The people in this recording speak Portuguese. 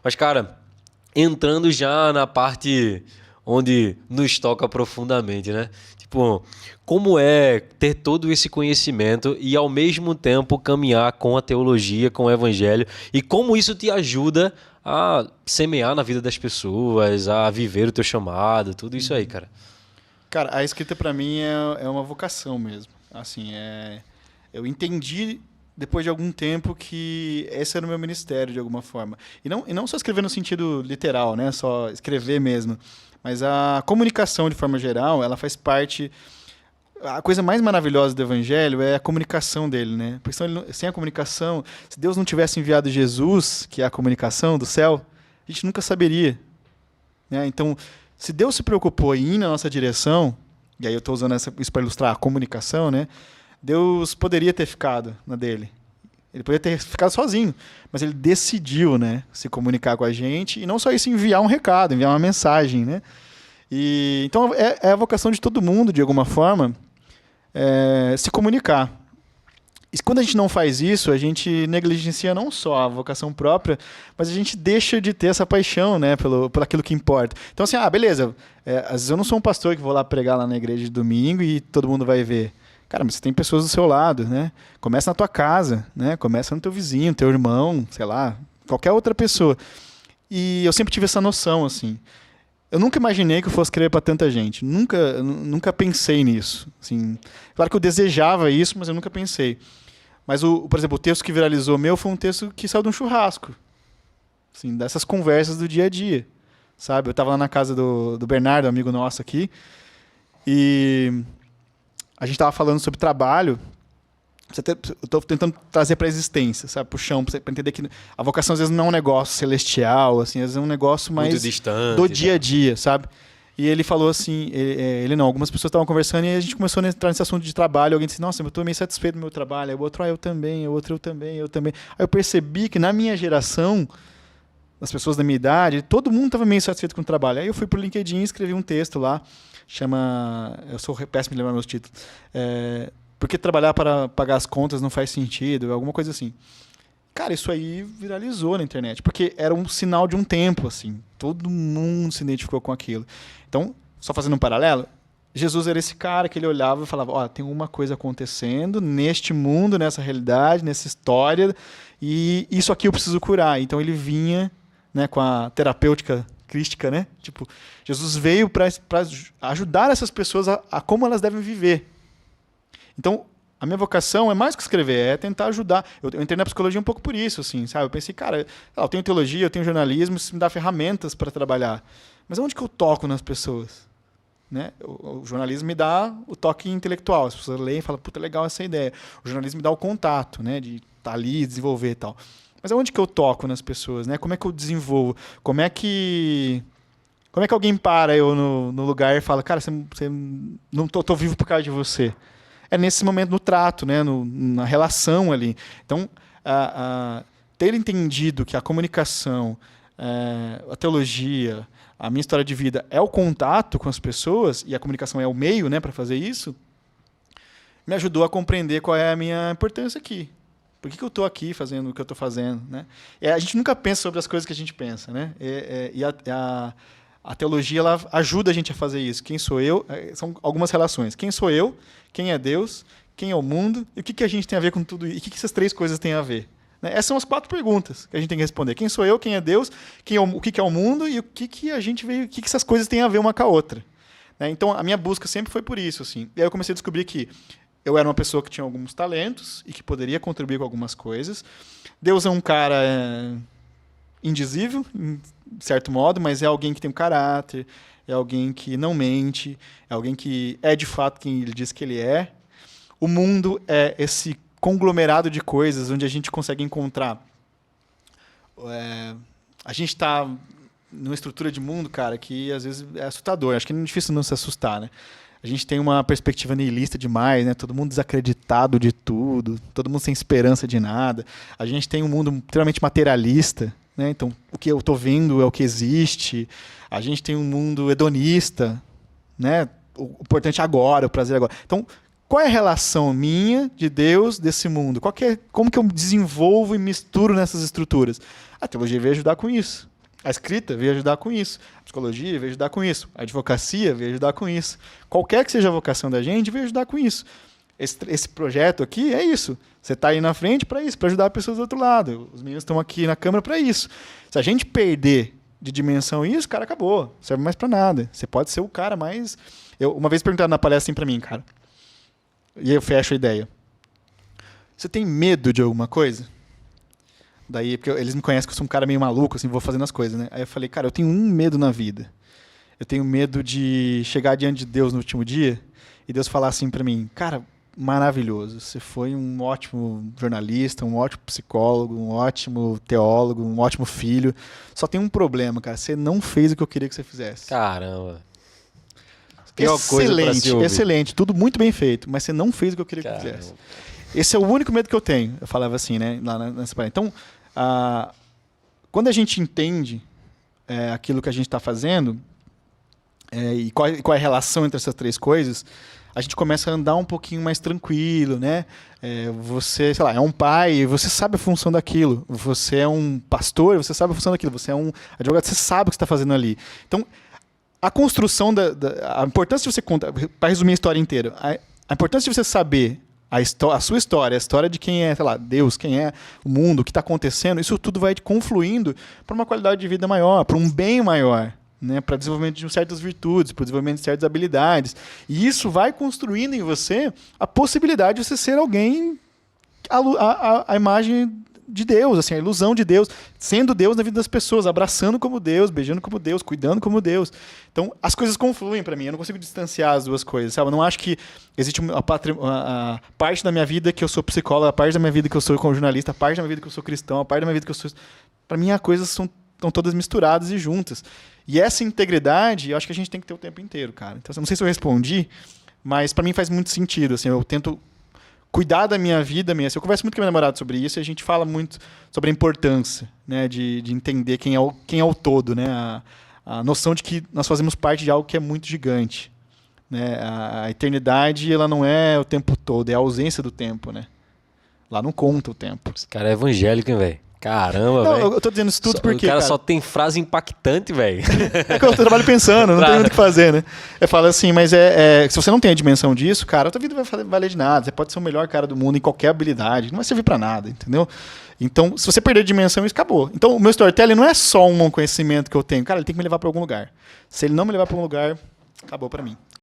Mas, cara, entrando já na parte onde nos toca profundamente, né? Tipo, como é ter todo esse conhecimento e ao mesmo tempo caminhar com a teologia, com o evangelho, e como isso te ajuda a semear na vida das pessoas, a viver o teu chamado, tudo isso aí, cara. Cara, a escrita pra mim é uma vocação mesmo. Assim, eu entendi depois de algum tempo que esse era o meu ministério de alguma forma. E não só escrever no sentido literal, né? Só escrever mesmo. Mas a comunicação, de forma geral, ela faz parte. A coisa mais maravilhosa do evangelho é a comunicação dele, né? Porque sem a comunicação, se Deus não tivesse enviado Jesus, que é a comunicação do céu, a gente nunca saberia, né? Então, se Deus se preocupou em ir na nossa direção, e aí eu estou usando isso para ilustrar a comunicação, né? Deus poderia ter ficado na dele. Ele poderia ter ficado sozinho, mas ele decidiu, né, se comunicar com a gente, e não só isso, enviar um recado, enviar uma mensagem, né? Então é a vocação de todo mundo, de alguma forma, se comunicar. E quando a gente não faz isso, a gente negligencia não só a vocação própria, mas a gente deixa de ter essa paixão, né, por aquilo que importa. Então, assim, beleza, às vezes eu não sou um pastor que vou lá pregar lá na igreja de domingo e todo mundo vai ver. Cara, mas você tem pessoas do seu lado, né? Começa na tua casa, né? Começa no teu vizinho, teu irmão, sei lá, qualquer outra pessoa. E eu sempre tive essa noção, assim. Eu nunca imaginei que eu fosse escrever para tanta gente. Nunca pensei nisso. Assim, claro que eu desejava isso, mas eu nunca pensei. Mas, por exemplo, o texto que viralizou meu foi um texto que saiu de um churrasco. Assim, dessas conversas do dia a dia. Sabe? Eu estava lá na casa do Bernardo, amigo nosso aqui, e a gente estava falando sobre trabalho. Eu estou tentando trazer para a existência, sabe? Para o chão, para entender que a vocação às vezes não é um negócio celestial, assim, às vezes é um negócio mais muito distante, do dia a dia, sabe? E ele falou assim, algumas pessoas estavam conversando e a gente começou a entrar nesse assunto de trabalho. Alguém disse, nossa, eu estou meio satisfeito do meu trabalho. Aí o outro, eu também. O outro, eu também. Aí eu percebi que na minha geração, as pessoas da minha idade, todo mundo estava meio satisfeito com o trabalho. Aí eu fui pro LinkedIn e escrevi um texto lá, eu sou péssimo em lembrar meus títulos, porque trabalhar para pagar as contas não faz sentido, alguma coisa assim. Cara, isso aí viralizou na internet, porque era um sinal de um tempo, assim. Todo mundo se identificou com aquilo. Então, só fazendo um paralelo, Jesus era esse cara que ele olhava e falava, tem uma coisa acontecendo neste mundo, nessa realidade, nessa história, e isso aqui eu preciso curar. Então ele vinha, né, com a terapêutica crística, né? Tipo, Jesus veio para ajudar essas pessoas a como elas devem viver. Então, a minha vocação é mais que escrever, é tentar ajudar. Eu entrei na psicologia um pouco por isso, assim, sabe? Eu pensei, cara, eu tenho teologia, eu tenho jornalismo, isso me dá ferramentas para trabalhar. Mas onde que eu toco nas pessoas? Né? O jornalismo me dá o toque intelectual. As pessoas leem e falam, puta, legal essa ideia. O jornalismo me dá o contato, né? De estar ali, desenvolver e tal. Mas onde que eu toco nas pessoas? Né? Como é que eu desenvolvo? Como é que alguém para eu no lugar e fala, cara, você não tô vivo por causa de você? É nesse momento no trato, né? Na relação ali. Então, ter entendido que a comunicação, a teologia, a minha história de vida é o contato com as pessoas, e a comunicação é o meio, né, para fazer isso, me ajudou a compreender qual é a minha importância aqui. Por que eu estou aqui fazendo o que eu estou fazendo? Né? A gente nunca pensa sobre as coisas que a gente pensa. Né? A teologia ela ajuda a gente a fazer isso. Quem sou eu? São algumas relações. Quem sou eu? Quem é Deus? Quem é o mundo? E o que a gente tem a ver com tudo isso? E o que essas três coisas têm a ver? Essas são as 4 perguntas que a gente tem que responder. Quem sou eu? Quem é Deus? O que é o mundo? E o que a gente veio? O que essas coisas têm a ver uma com a outra? Então, a minha busca sempre foi por isso. Assim. E aí eu comecei a descobrir que eu era uma pessoa que tinha alguns talentos e que poderia contribuir com algumas coisas. Deus é um cara indizível, em certo modo, mas é alguém que tem um caráter, é alguém que não mente, é alguém que é de fato quem ele diz que ele é. O mundo é esse conglomerado de coisas onde a gente consegue encontrar. A gente está numa estrutura de mundo, cara, que às vezes é assustador. Acho que é difícil não se assustar, né? A gente tem uma perspectiva nihilista demais, né? Todo mundo desacreditado de tudo, todo mundo sem esperança de nada. A gente tem um mundo extremamente materialista, né? Então, o que eu estou vendo é o que existe. A gente tem um mundo hedonista, né? O importante é agora, o prazer agora. Então, qual é a relação minha, de Deus, desse mundo? Como que eu desenvolvo e misturo nessas estruturas? A teologia veio ajudar com isso. A escrita veio ajudar com isso. A psicologia veio ajudar com isso. A advocacia veio ajudar com isso. Qualquer que seja a vocação da gente, veio ajudar com isso. Esse projeto aqui é isso. Você está aí na frente para isso, para ajudar pessoas do outro lado. Os meninos estão aqui na câmera para isso. Se a gente perder de dimensão isso, cara, acabou. Não serve mais para nada. Você pode ser o cara mais... Uma vez perguntaram na palestra assim para mim, cara. E aí eu fecho a ideia. Você tem medo de alguma coisa? Daí, porque eles me conhecem que eu sou um cara meio maluco, assim, vou fazendo as coisas, né? Aí eu falei, cara, eu tenho um medo na vida. Eu tenho medo de chegar diante de Deus no último dia e Deus falar assim pra mim, cara, maravilhoso, você foi um ótimo jornalista, um ótimo psicólogo, um ótimo teólogo, um ótimo filho. Só tem um problema, cara, você não fez o que eu queria que você fizesse. Caramba. Excelente, excelente, tudo muito bem feito, mas você não fez o que eu queria que você fizesse. Esse é o único medo que eu tenho. Eu falava assim, né? Lá nessa palestra. Então, quando a gente entende aquilo que a gente está fazendo e qual é a relação entre essas três coisas, a gente começa a andar um pouquinho mais tranquilo, né? Você, sei lá, é um pai, você sabe a função daquilo. Você é um pastor, você sabe a função daquilo. Você é um advogado, você sabe o que você está fazendo ali. Então, a construção a importância de você contar, para resumir a história inteira, a importância de você saber a sua história, a história de quem é, sei lá, Deus, quem é o mundo, o que está acontecendo, isso tudo vai confluindo para uma qualidade de vida maior, para um bem maior, né? Para o desenvolvimento de certas virtudes, para o desenvolvimento de certas habilidades. E isso vai construindo em você a possibilidade de você ser alguém a imagem de Deus, assim, a ilusão de Deus, sendo Deus na vida das pessoas, abraçando como Deus, beijando como Deus, cuidando como Deus. Então, as coisas confluem para mim, eu não consigo distanciar as duas coisas, sabe? Eu não acho que existe a parte da minha vida que eu sou psicólogo, a parte da minha vida que eu sou jornalista, a parte da minha vida que eu sou cristão, a parte da minha vida que eu sou... Para mim, as coisas estão todas misturadas e juntas. E essa integridade, eu acho que a gente tem que ter o tempo inteiro, cara. Então, não sei se eu respondi, mas para mim faz muito sentido, assim, eu tento cuidar da minha vida mesmo. Eu converso muito com meu namorado sobre isso e a gente fala muito sobre a importância, né, de entender quem é o todo, né, a noção de que nós fazemos parte de algo que é muito gigante, né, a eternidade ela não é o tempo todo, é a ausência do tempo, né, lá não conta o tempo. Esse cara é evangélico, hein, velho? Caramba, velho. Eu tô dizendo isso tudo porque... O cara só tem frase impactante, velho. É que eu trabalho pensando, não tem muito o que fazer, né? Eu falo assim, mas se você não tem a dimensão disso, cara, a tua vida vai valer de nada. Você pode ser o melhor cara do mundo em qualquer habilidade. Não vai servir pra nada, entendeu? Então, se você perder a dimensão, isso acabou. Então, o meu storytelling não é só um conhecimento que eu tenho. Cara, ele tem que me levar pra algum lugar. Se ele não me levar pra algum lugar, acabou pra mim.